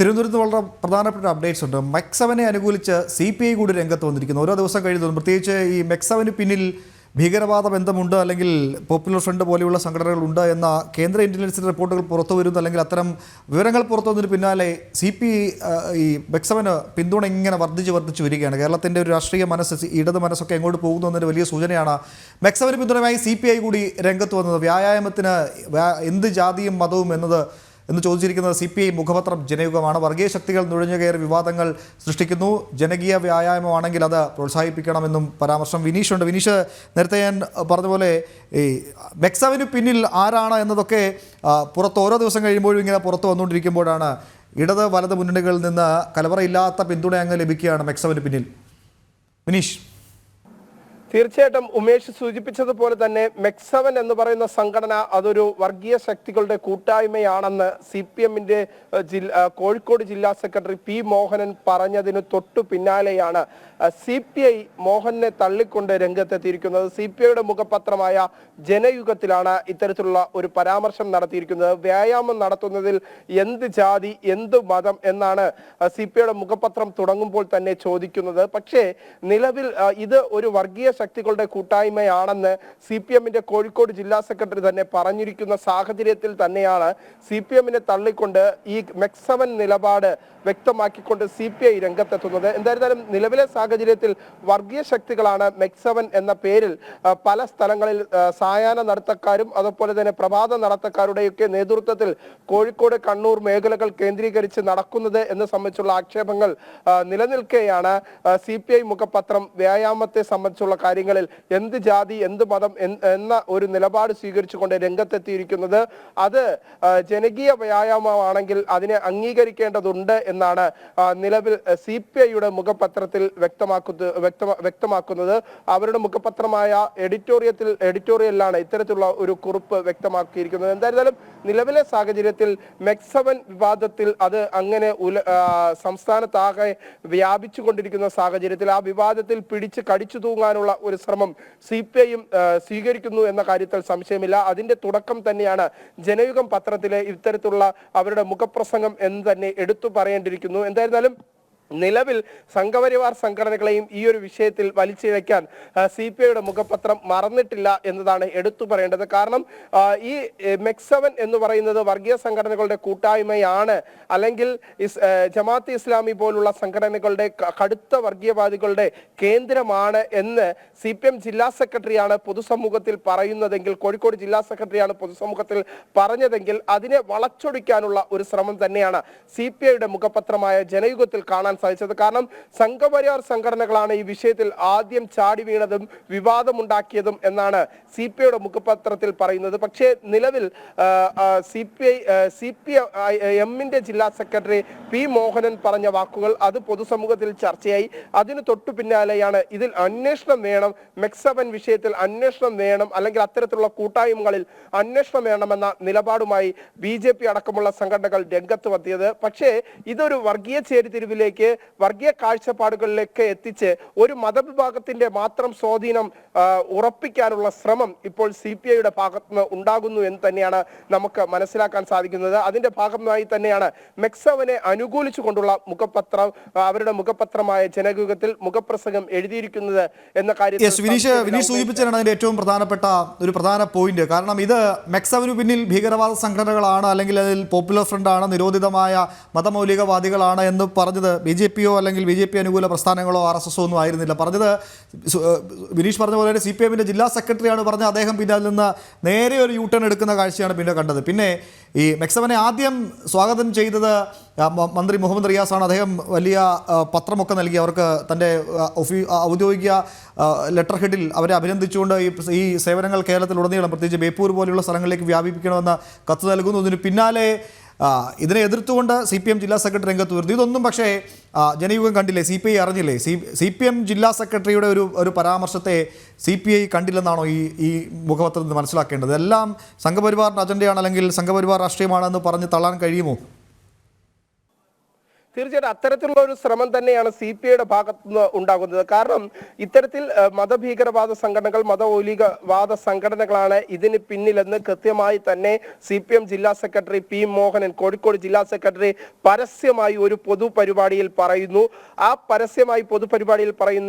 തിരുവനന്തപുരത്ത് വളരെ പ്രധാനപ്പെട്ട അപ്ഡേറ്റ്സ് ഉണ്ട്. മെക്സവനെ അനുകൂലിച്ച് CPI കൂടി രംഗത്ത് വന്നിരിക്കുന്നു. ഓരോ ദിവസം കഴിയുന്നതും പ്രത്യേകിച്ച് ഈ മെക്സവന് പിന്നിൽ ഭീകരവാദ ബന്ധമുണ്ട് അല്ലെങ്കിൽ പോപ്പുലർ ഫ്രണ്ട് പോലെയുള്ള സംഘടനകളുണ്ട് എന്ന കേന്ദ്ര ഇന്റലിജൻസ് റിപ്പോർട്ടുകൾ പുറത്തു വരുന്നു, അല്ലെങ്കിൽ അത്തരം വിവരങ്ങൾ പുറത്തു വന്നതിന് പിന്നാലെ ഈ മെക്സവന് പിന്തുണ ഇങ്ങനെ വർദ്ധിച്ചു വരികയാണ്. കേരളത്തിൻ്റെ ഒരു രാഷ്ട്രീയ മനസ്സ്, ഇടത് മനസ്സൊക്കെ എങ്ങോട്ട് പോകുന്നു എന്നൊരു വലിയ സൂചനയാണ്. മെക്സവന് പിന്തുണയുമായി CPI കൂടി രംഗത്ത് വന്നത്. വ്യായാമത്തിന് എന്ത് ജാതിയും മതവും എന്ന് ചോദിച്ചിരിക്കുന്നത് CPI മുഖപത്രം ജനയുഗമാണ്. വർഗീയ ശക്തികൾ നുഴഞ്ഞു കയറി വിവാദങ്ങൾ സൃഷ്ടിക്കുന്നു, ജനകീയ വ്യായാമമാണെങ്കിൽ അത് പ്രോത്സാഹിപ്പിക്കണമെന്നും പരാമർശം. വിനീഷുണ്ട്. വിനീഷ്, നേരത്തെ ഞാൻ പറഞ്ഞ പോലെ ഈ മെക്സവിന് പിന്നിൽ ആരാണ് എന്നതൊക്കെ ഓരോ ദിവസം കഴിയുമ്പോഴും ഇങ്ങനെ പുറത്തു വന്നുകൊണ്ടിരിക്കുമ്പോഴാണ് ഇടത് വലത് മുന്നണികളിൽ നിന്ന് കലവറയില്ലാത്ത പിന്തുണ അങ്ങ് ലഭിക്കുകയാണ് മെക്സവിന് പിന്നിൽ. വിനീഷ്. തീർച്ചയായിട്ടും ഉമേഷ് സൂചിപ്പിച്ചതുപോലെ തന്നെ മെക്സവൻ എന്ന് പറയുന്ന സംഘടന അതൊരു വർഗീയ ശക്തികളുടെ കൂട്ടായ്മയാണെന്ന് CPM-ന്റെ കോഴിക്കോട് ജില്ലാ സെക്രട്ടറി P. മോഹനൻ പറഞ്ഞതിന് തൊട്ടു പിന്നാലെയാണ് CPI മോഹനെ തള്ളിക്കൊണ്ട് രംഗത്തെത്തിയിരിക്കുന്നത്. CPIയുടെ മുഖപത്രമായ ജനയുഗത്തിലാണ് ഇത്തരത്തിലുള്ള ഒരു പരാമർശം നടത്തിയിരിക്കുന്നത്. വ്യായാമം നടത്തുന്നതിൽ എന്ത് ജാതി എന്ത് മതം എന്നാണ് CPIയുടെ മുഖപത്രം തുടങ്ങുമ്പോൾ തന്നെ ചോദിക്കുന്നത്. പക്ഷേ നിലവിൽ ഇത് ഒരു വർഗീയ ശക്തികളുടെ കൂട്ടായ്മയാണെന്ന് CPM-ന്റെ കോഴിക്കോട് ജില്ലാ സെക്രട്ടറി തന്നെ പറഞ്ഞിരിക്കുന്ന സാഹചര്യത്തിൽ തന്നെയാണ് CPM-നെ തള്ളിക്കൊണ്ട് ഈ മെക്സവൻ നിലപാട് വ്യക്തമാക്കിക്കൊണ്ട് CPI രംഗത്തെത്തുന്നത്. എന്തായിരുന്നാലും നിലവിലെ സാഹചര്യത്തിൽ വർഗീയ ശക്തികളാണ് മെക്സവൻ എന്ന പേരിൽ പല സ്ഥലങ്ങളിൽ സായാഹ്ന നടത്തക്കാരും അതുപോലെ തന്നെ പ്രഭാത നടത്തക്കാരുടെയൊക്കെ നേതൃത്വത്തിൽ കോഴിക്കോട് കണ്ണൂർ മേഖലകൾ കേന്ദ്രീകരിച്ച് നടക്കുന്നത് എന്ന് സംബന്ധിച്ചുള്ള ആക്ഷേപങ്ങൾ നിലനിൽക്കെയാണ് CPI മുഖപത്രം വ്യായാമത്തെ സംബന്ധിച്ചുള്ള കാര്യങ്ങളിൽ എന്ത് ജാതി എന്ത് മതം എന്ന ഒരു നിലപാട് സ്വീകരിച്ചുകൊണ്ട് രംഗത്തെത്തിയിരിക്കുന്നത്. അത് ജനകീയ വ്യായാമമാണെങ്കിൽ അതിനെ അംഗീകരിക്കേണ്ടതുണ്ട് എന്നാണ് നിലവിൽ CPIയുടെ മുഖപത്രത്തിൽ വ്യക്തമാക്കുന്നത്. അവരുടെ മുഖപത്രമായ എഡിറ്റോറിയലിലാണ് ഇത്തരത്തിലുള്ള ഒരു കുറിപ്പ് വ്യക്തമാക്കിയിരിക്കുന്നത്. എന്തായിരുന്നാലും നിലവിലെ സാഹചര്യത്തിൽ മെക്സവൻ വിവാദത്തിൽ അത് അങ്ങനെ സംസ്ഥാനത്താകെ വ്യാപിച്ചു കൊണ്ടിരിക്കുന്ന സാഹചര്യത്തിൽ ആ വിവാദത്തിൽ പിടിച്ച് കടിച്ചു തൂങ്ങാനുള്ള ഒരു ശ്രമം CPIയും സ്വീകരിക്കുന്നു എന്ന കാര്യത്തിൽ സംശയമില്ല. അതിന്റെ തുടക്കം തന്നെയാണ് ജനയുഗം പത്രത്തിലെ ഇത്തരത്തിലുള്ള അവരുടെ മുഖപ്രസംഗം എന്ന് തന്നെ എടുത്തു പറയേണ്ടിയിരിക്കുന്നു. എന്തായിരുന്നാലും നിലവിൽ സംഘപരിവാർ സംഘടനകളെയും ഈ ഒരു വിഷയത്തിൽ വലിച്ചിഴയ്ക്കാൻ CPIയുടെ മുഖപത്രം മറന്നിട്ടില്ല എന്നതാണ് എടുത്തു പറയേണ്ടത്. കാരണം ഈ മെക്സവൻ എന്ന് പറയുന്നത് വർഗീയ സംഘടനകളുടെ കൂട്ടായ്മയാണ്, അല്ലെങ്കിൽ ജമാഅത്തെ ഇസ്ലാമി പോലുള്ള സംഘടനകളുടെ കടുത്ത വർഗീയവാദികളുടെ കേന്ദ്രമാണ് എന്ന് CPM ജില്ലാ സെക്രട്ടറിയാണ് പൊതുസമൂഹത്തിൽ പറയുന്നതെങ്കിൽ, കോഴിക്കോട് ജില്ലാ സെക്രട്ടറിയാണ് പൊതുസമൂഹത്തിൽ പറഞ്ഞതെങ്കിൽ അതിനെ വളച്ചൊടിക്കാനുള്ള ഒരു ശ്രമം തന്നെയാണ് CPIയുടെ മുഖപത്രമായ ജനയുഗത്തിൽ കാണാൻ സാധിച്ചത്. കാരണം സംഘപരിവാർ സംഘടനകളാണ് ഈ വിഷയത്തിൽ ആദ്യം ചാടി വീണതും വിവാദമുണ്ടാക്കിയതും എന്നാണ് CPIയുടെ മുഖപത്രത്തിൽ പറയുന്നത്. പക്ഷേ നിലവിൽ CPM-ന്റെ ജില്ലാ സെക്രട്ടറി P. മോഹനൻ പറഞ്ഞ വാക്കുകൾ അത് പൊതുസമൂഹത്തിൽ ചർച്ചയായി. അതിന് തൊട്ടു പിന്നാലെയാണ് ഇതിൽ അന്വേഷണം വേണം, മെക്സവൻ വിഷയത്തിൽ അന്വേഷണം വേണം, അല്ലെങ്കിൽ അത്തരത്തിലുള്ള കൂട്ടായ്മകളിൽ അന്വേഷണം വേണമെന്ന നിലപാടുമായി BJP അടക്കമുള്ള സംഘടനകൾ രംഗത്ത് വന്നിയത്. പക്ഷേ ഇതൊരു വർഗീയ ചേരിതിരിവിലേക്ക്, വർഗീയ കാഴ്ചപ്പാടുകളിലേക്ക് എത്തിച്ച് ഒരു മതവിഭാഗത്തിന്റെ മാത്രം സ്വാധീനം ഉറപ്പിക്കാനുള്ള ശ്രമം ഇപ്പോൾ CPIയുടെ ഭാഗത്തുനിന്ന് ഉണ്ടാകുന്നു എന്ന് തന്നെയാണ് നമുക്ക് മനസ്സിലാക്കാൻ സാധിക്കുന്നത്. അതിന്റെ ഭാഗമായി തന്നെയാണ് മെക്സവനെ അനുകൂലിച്ചുകൊണ്ടുള്ള മുഖപത്രം, അവരുടെ മുഖപത്രമായ ജനയുഗത്തിൽ മുഖപ്രസംഗം എഴുതിയിരിക്കുന്നത് എന്ന കാര്യത്തിൽ വിനീഷ് സൂചിപ്പിച്ചതാണ് അതിന്റെ ഏറ്റവും പ്രധാന പോയിന്റ്. കാരണം ഇത് മെക്സവനു പിന്നിൽ ഭീകരവാദ സംഘടനകളാണ്, അല്ലെങ്കിൽ അതിൽ പോപ്പുലർ ഫ്രണ്ടാണ്, നിരോധിതമായ മതമൗലികവാദികളാണ് എന്ന് പറഞ്ഞത് BJP-യോ അല്ലെങ്കിൽ BJP അനുകൂല പ്രസ്ഥാനങ്ങളോ RSS-ഓ ഒന്നും ആയിരുന്നില്ല പറഞ്ഞത്. വിനീഷ് പറഞ്ഞ പോലെ CPM-ന്റെ ജില്ലാ സെക്രട്ടറിയാണ് പറഞ്ഞത്. അദ്ദേഹം പിന്നെ അതിൽ നിന്ന് നേരെ ഒരു യൂട്ടേൺ എടുക്കുന്ന കാഴ്ചയാണ് പിന്നെ കണ്ടത്. പിന്നെ ഈ മെക്സവനെ ആദ്യം സ്വാഗതം ചെയ്തത് മന്ത്രി മുഹമ്മദ് റിയാസാണ്. അദ്ദേഹം വലിയ പത്രമൊക്കെ നൽകി അവർക്ക് തൻ്റെ ഔദ്യോഗിക ലെറ്റർ ഹെഡിൽ അവരെ അഭിനന്ദിച്ചുകൊണ്ട് ഈ സേവനങ്ങൾ കേരളത്തിലുടനീളം പ്രത്യേകിച്ച് ബേപ്പൂർ പോലെയുള്ള സ്ഥലങ്ങളിലേക്ക് വ്യാപിപ്പിക്കണമെന്ന് കത്ത് നൽകുന്നു. ഇതിന് പിന്നാലെ ഇതിനെ എതിർത്തുകൊണ്ട് CPM ജില്ലാ സെക്രട്ടറി രംഗത്ത് വരുന്നു. ഇതൊന്നും പക്ഷേ ജനയുഗം കണ്ടില്ലേ, CPI അറിഞ്ഞില്ലേ? CPM ജില്ലാ സെക്രട്ടറിയുടെ ഒരു പരാമർശത്തെ CPI കണ്ടില്ലെന്നാണോ ഈ മുഖപത്രത്തിൽ മനസ്സിലാക്കേണ്ടത്? എല്ലാം സംഘപരിവാറിൻ്റെ അജണ്ടയാണ് അല്ലെങ്കിൽ സംഘപരിവാർ രാഷ്ട്രീയമാണെന്ന് പറഞ്ഞ് തള്ളാൻ കഴിയുമോ? തീർച്ചയായിട്ടും അത്തരത്തിലുള്ള ഒരു ശ്രമം തന്നെയാണ് CPIയുടെ ഭാഗത്തു നിന്ന് ഉണ്ടാകുന്നത്. കാരണം ഇത്തരത്തിൽ മതഭീകരവാദ സംഘടനകൾ, മതമൗലികവാദ സംഘടനകളാണ് ഇതിന് പിന്നിലെന്ന് കൃത്യമായി തന്നെ CPM ജില്ലാ സെക്രട്ടറി P മോഹനൻ, കോഴിക്കോട് ജില്ലാ സെക്രട്ടറി, പരസ്യമായി ഒരു പൊതുപരിപാടിയിൽ പറയുന്നു. ആ പരസ്യമായി പൊതുപരിപാടിയിൽ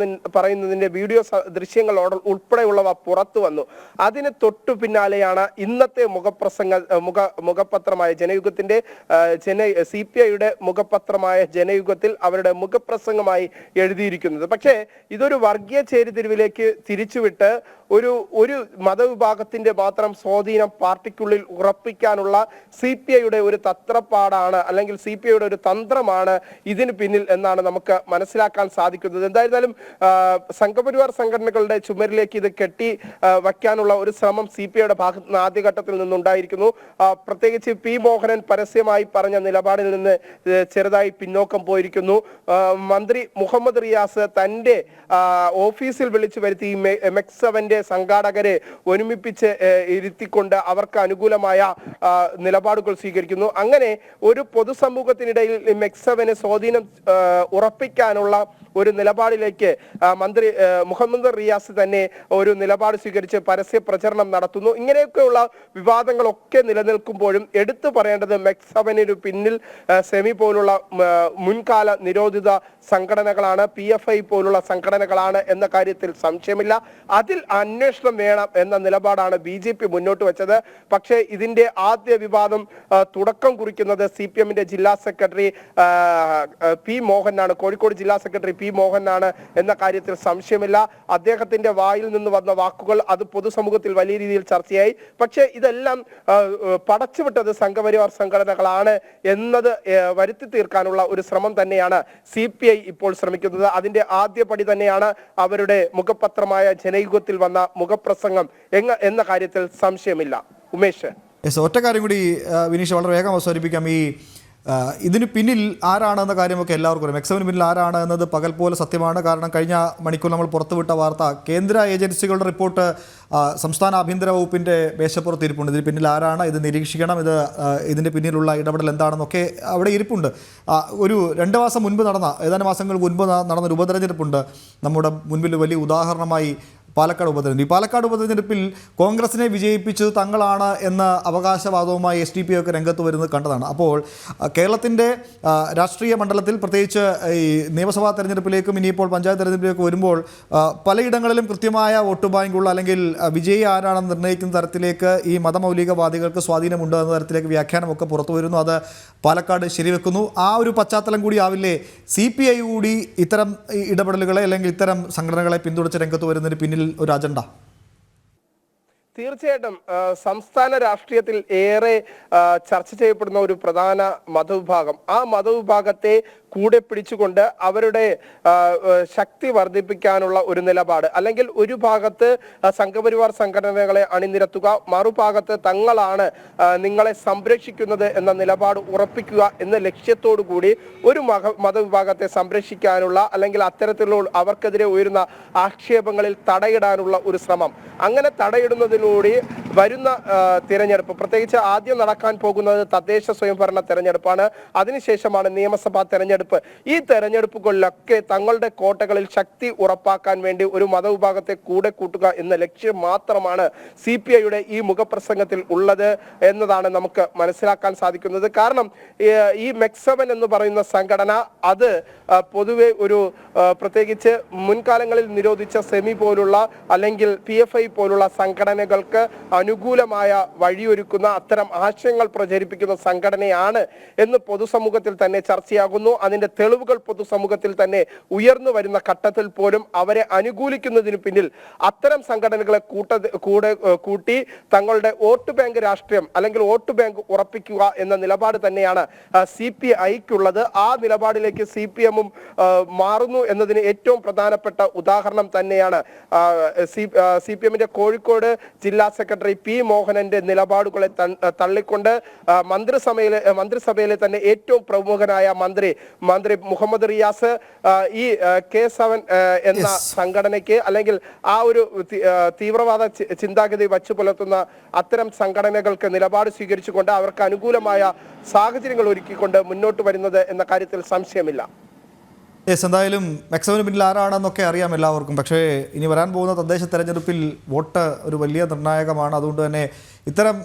പറയുന്നതിന്റെ വീഡിയോ ദൃശ്യങ്ങൾ ഉൾപ്പെടെയുള്ളവ പുറത്തു വന്നു. അതിന് തൊട്ടു പിന്നാലെയാണ് ഇന്നത്തെ മുഖപത്രമായ ജനയുഗത്തിന്റെ CPIയുടെ മുഖപത്രമായ ജനയുഗത്തിൽ അവരുടെ മുഖപ്രസംഗമായി എഴുതിയിരിക്കുന്നത്. പക്ഷേ ഇതൊരു വർഗീയ ചേരിതിരിവിലേക്ക് തിരിച്ചുവിട്ട് ഒരു മതവിഭാഗത്തിന്റെ മാത്രം സ്വാധീനം പാർട്ടിക്കുള്ളിൽ ഉറപ്പിക്കാനുള്ള CPIയുടെ ഒരു തത്രപ്പാടാണ്, അല്ലെങ്കിൽ CPIയുടെ ഒരു തന്ത്രമാണ് ഇതിന് പിന്നിൽ എന്നാണ് നമുക്ക് മനസ്സിലാക്കാൻ സാധിക്കുന്നത്. എന്തായിരുന്നാലും സംഘപരിവാർ സംഘടനകളുടെ ചുമരിലേക്ക് ഇത് കെട്ടി വയ്ക്കാനുള്ള ഒരു ശ്രമം CPIയുടെ ഭാഗത്ത് നിന്ന് ആദ്യഘട്ടത്തിൽ നിന്നുണ്ടായിരിക്കുന്നു. പ്രത്യേകിച്ച് P മോഹനൻ പരസ്യമായി പറഞ്ഞ നിലപാടിൽ നിന്ന് ചെറുതായി പിന്നോക്കം പോയിരിക്കുന്നു. മന്ത്രി മുഹമ്മദ് റിയാസ് തന്റെ ഓഫീസിൽ വിളിച്ചു വരുത്തി MEX7 സംഘാടകരെ ഒരുമിപ്പിച്ച് ഇരുത്തിക്കൊണ്ട് അവർക്ക് അനുകൂലമായ നിലപാടുകൾ സ്വീകരിക്കുന്നു. അങ്ങനെ ഒരു പൊതുസമൂഹത്തിനിടയിൽ MEX7 സ്വാധീനം ഉറപ്പിക്കാനുള്ള ഒരു നിലപാടിലേക്ക് മന്ത്രി മുഹമ്മദ് റിയാസ് തന്നെ ഒരു നിലപാട് സ്വീകരിച്ച് പരസ്യ പ്രചരണം നടത്തുന്നു. ഇങ്ങനെയൊക്കെയുള്ള വിവാദങ്ങളൊക്കെ നിലനിൽക്കുമ്പോഴും എടുത്തു പറയേണ്ടത് MEX7 പിന്നിൽ സെമി പോലുള്ള മുൻകാല നിരോധിത സംഘടനകളാണ്, PFI പോലുള്ള സംഘടനകളാണ് എന്ന കാര്യത്തിൽ സംശയമില്ല. അതിൽ അന്വേഷണം വേണം എന്ന നിലപാടാണ് BJP മുന്നോട്ട് വെച്ചത്. പക്ഷേ ഇതിന്റെ ആദ്യ വിവാദം തുടക്കം കുറിക്കുന്നത് CPMന്റെ ജില്ലാ സെക്രട്ടറി P മോഹനാണ്, കോഴിക്കോട് ജില്ലാ സെക്രട്ടറി P മോഹനാണ് എന്ന കാര്യത്തിൽ സംശയമില്ല. അദ്ദേഹത്തിന്റെ വായിൽ നിന്ന് വന്ന വാക്കുകൾ അത് പൊതുസമൂഹത്തിൽ വലിയ രീതിയിൽ ചർച്ചയായി. പക്ഷേ ഇതെല്ലാം പടച്ചുവിട്ടത് സംഘപരിവാർ സംഘടനകളാണ് എന്നത് വരുത്തി തീർക്കാനുള്ള ഒരു ശ്രമം തന്നെയാണ് CPI ഇപ്പോൾ ശ്രമിക്കുന്നത്. അതിന്റെ ആദ്യ പടി തന്നെയാണ് അവരുടെ മുഖപത്രമായ ജനയുഗത്തിൽ വന്ന മുഖപ്രസംഗം എന്ന കാര്യത്തിൽ സംശയമില്ല. ഉമേഷ്, ഒറ്റ കാര്യം കൂടി വിനീഷ് വളരെ വേഗം അവസാനിപ്പിക്കാം. ഇതിന് പിന്നിൽ ആരാണെന്ന കാര്യമൊക്കെ എല്ലാവർക്കും അറിയാം. MEX7 പിന്നിൽ ആരാണ് എന്നത് പകൽ പോലെ സത്യമാണ്. കാരണം കഴിഞ്ഞ മണിക്കൂർ നമ്മൾ പുറത്തുവിട്ട വാർത്ത, കേന്ദ്ര ഏജൻസികളുടെ റിപ്പോർട്ട് സംസ്ഥാന ആഭ്യന്തര വകുപ്പിൻ്റെ മേശപ്പുറത്ത് ഇരിപ്പുണ്ട്. ഇതിന് പിന്നിൽ ആരാണ്, ഇത് നിരീക്ഷിക്കണം, ഇതിൻ്റെ പിന്നിലുള്ള ഇടപെടൽ എന്താണെന്നൊക്കെ അവിടെ ഇരിപ്പുണ്ട്. ഒരു 2 മാസം മുൻപ് ഏതാനും മാസങ്ങൾ മുൻപ് നടന്നൊരു ഉപതെരഞ്ഞെടുപ്പുണ്ട് നമ്മുടെ മുൻപിൽ. വലിയ ഉദാഹരണമായി പാലക്കാട് ഉപതെരഞ്ഞെടുപ്പ്. ഈ പാലക്കാട് ഉപതെരഞ്ഞെടുപ്പിൽ കോൺഗ്രസിനെ വിജയിപ്പിച്ചത് തങ്ങളാണ് എന്ന അവകാശവാദവുമായി SDPI ഒക്കെ രംഗത്ത് വരുന്നത് കണ്ടതാണ്. അപ്പോൾ കേരളത്തിൻ്റെ രാഷ്ട്രീയ മണ്ഡലത്തിൽ, പ്രത്യേകിച്ച് ഈ നിയമസഭാ തെരഞ്ഞെടുപ്പിലേക്കും ഇനിയിപ്പോൾ പഞ്ചായത്ത് തെരഞ്ഞെടുപ്പിലേക്ക് വരുമ്പോൾ പലയിടങ്ങളിലും കൃത്യമായ വോട്ട് ബാങ്കുള്ള, അല്ലെങ്കിൽ വിജയി ആരാണെന്ന് നിർണ്ണയിക്കുന്ന തരത്തിലേക്ക് ഈ മതമൗലികവാദികൾക്ക് സ്വാധീനമുണ്ട് എന്ന തരത്തിലേക്ക് വ്യാഖ്യാനമൊക്കെ പുറത്തു വരുന്നു. അത് പാലക്കാട് ശരിവെക്കുന്നു. ആ ഒരു പശ്ചാത്തലം കൂടി ആവില്ലേ CPI കൂടി ഇത്തരം ഇടപെടലുകളെ അല്ലെങ്കിൽ ഇത്തരം സംഘടനകളെ പിന്തുണച്ച് രംഗത്ത് വരുന്നതിന് പിന്നിൽ ഒരു അജണ്ട? തീർച്ചയായിട്ടും സംസ്ഥാന രാഷ്ട്രീയത്തിൽ ഏറെ ചർച്ച ചെയ്യപ്പെടുന്ന ഒരു പ്രധാന മതവിഭാഗം, ആ മതവിഭാഗത്തെ കൂടെ പിടിച്ചുകൊണ്ട് അവരുടെ ശക്തി വർദ്ധിപ്പിക്കാനുള്ള ഒരു നിലപാട്, അല്ലെങ്കിൽ ഒരു ഭാഗത്ത് സംഘപരിവാർ സംഘടനകളെ അണിനിരത്തുക, മറുഭാഗത്ത് തങ്ങളാണ് നിങ്ങളെ സംരക്ഷിക്കുന്നത് എന്ന നിലപാട് ഉറപ്പിക്കുക എന്ന ലക്ഷ്യത്തോടു കൂടി ഒരു മതവിഭാഗത്തെ സംരക്ഷിക്കാനുള്ള, അല്ലെങ്കിൽ അത്തരത്തിലുള്ള അവർക്കെതിരെ ഉയരുന്ന ആക്ഷേപങ്ങളിൽ തടയിടാനുള്ള ഒരു ശ്രമം. അങ്ങനെ തടയിടുന്നതിലൂടെ വരുന്ന തിരഞ്ഞെടുപ്പ്, പ്രത്യേകിച്ച് ആദ്യം നടക്കാൻ പോകുന്നത് തദ്ദേശ സ്വയംഭരണ തെരഞ്ഞെടുപ്പാണ്, അതിനുശേഷമാണ് നിയമസഭാ തെരഞ്ഞെടുപ്പ്. ഈ തെരഞ്ഞെടുപ്പുകളിലൊക്കെ തങ്ങളുടെ കോട്ടകളിൽ ശക്തി ഉറപ്പാക്കാൻ വേണ്ടി ഒരു മതവിഭാഗത്തെ കൂടെ കൂട്ടുക എന്ന ലക്ഷ്യം മാത്രമാണ് CPIയുടെ ഈ മുഖപ്രസംഗത്തിൽ ഉള്ളത് എന്നതാണ് നമുക്ക് മനസ്സിലാക്കാൻ സാധിക്കുന്നത്. കാരണം ഈ MEX7 എന്ന് പറയുന്ന സംഘടന അത് പൊതുവെ ഒരു പ്രത്യേകിച്ച് മുൻകാലങ്ങളിൽ നിരോധിച്ച സെമി പോലുള്ള അല്ലെങ്കിൽ PFI പോലുള്ള സംഘടനകൾക്ക് അനുകൂലമായ വഴിയൊരുക്കുന്ന, അത്തരം ആശയങ്ങൾ പ്രചരിപ്പിക്കുന്ന സംഘടനയാണ് എന്ന് പൊതുസമൂഹത്തിൽ തന്നെ ചർച്ചയാകുന്നു. അതിന്റെ തെളിവുകൾ പൊതുസമൂഹത്തിൽ തന്നെ ഉയർന്നു വരുന്ന ഘട്ടത്തിൽ പോലും അവരെ അനുകൂലിക്കുന്നതിന് പിന്നിൽ അത്തരം സംഘടനകളെ കൂട്ടി തങ്ങളുടെ വോട്ട് ബാങ്ക് രാഷ്ട്രീയം, അല്ലെങ്കിൽ വോട്ട് ബാങ്ക് ഉറപ്പിക്കുക എന്ന നിലപാട് തന്നെയാണ് CPIക്കുള്ളത്. ആ നിലപാടിലേക്ക് CPMഉം മാറുന്നു എന്നതിന് ഏറ്റവും പ്രധാനപ്പെട്ട ഉദാഹരണം തന്നെയാണ് CPMന്റെ കോഴിക്കോട് ജില്ലാ സെക്രട്ടറി സെക്രട്ടറി പി മോഹനന്റെ നിലപാടുകളെ തള്ളിക്കൊണ്ട് മന്ത്രിസഭയിലെ തന്നെ ഏറ്റവും പ്രമുഖനായ മന്ത്രി മുഹമ്മദ് റിയാസ് ഈ K7 എന്ന സംഘടനയ്ക്ക് അല്ലെങ്കിൽ ആ ഒരു തീവ്രവാദ ചിന്താഗതി വച്ചു പുലർത്തുന്ന അത്തരം സംഘടനകൾക്ക് നിലപാട് സ്വീകരിച്ചുകൊണ്ട് അവർക്ക് അനുകൂലമായ സാഹചര്യങ്ങൾ ഒരുക്കിക്കൊണ്ട് മുന്നോട്ട് വരുന്നത് എന്ന കാര്യത്തിൽ സംശയമില്ല. യെസ്, എന്തായാലും മെക്സവന് പിന്നിൽ ആരാണെന്നൊക്കെ അറിയാം എല്ലാവർക്കും. പക്ഷേ ഇനി വരാൻ പോകുന്ന തദ്ദേശ തെരഞ്ഞെടുപ്പിൽ വോട്ട് ഒരു വലിയ നിർണായകമാണ്. അതുകൊണ്ട് തന്നെ ഇത്തരം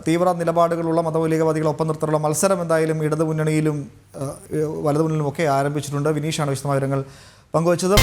തീവ്ര നിലപാടുകളുള്ള മതമൗലികവാദികളെ ഒപ്പം നിർത്താനുള്ള മത്സരം എന്തായാലും ഇടതുമുന്നണിയിലും വലതുമുന്നണിയിലും ഒക്കെ ആരംഭിച്ചിട്ടുണ്ട്. വിനീഷാണ് വിശദമായ വിവരങ്ങൾ പങ്കുവച്ചത്.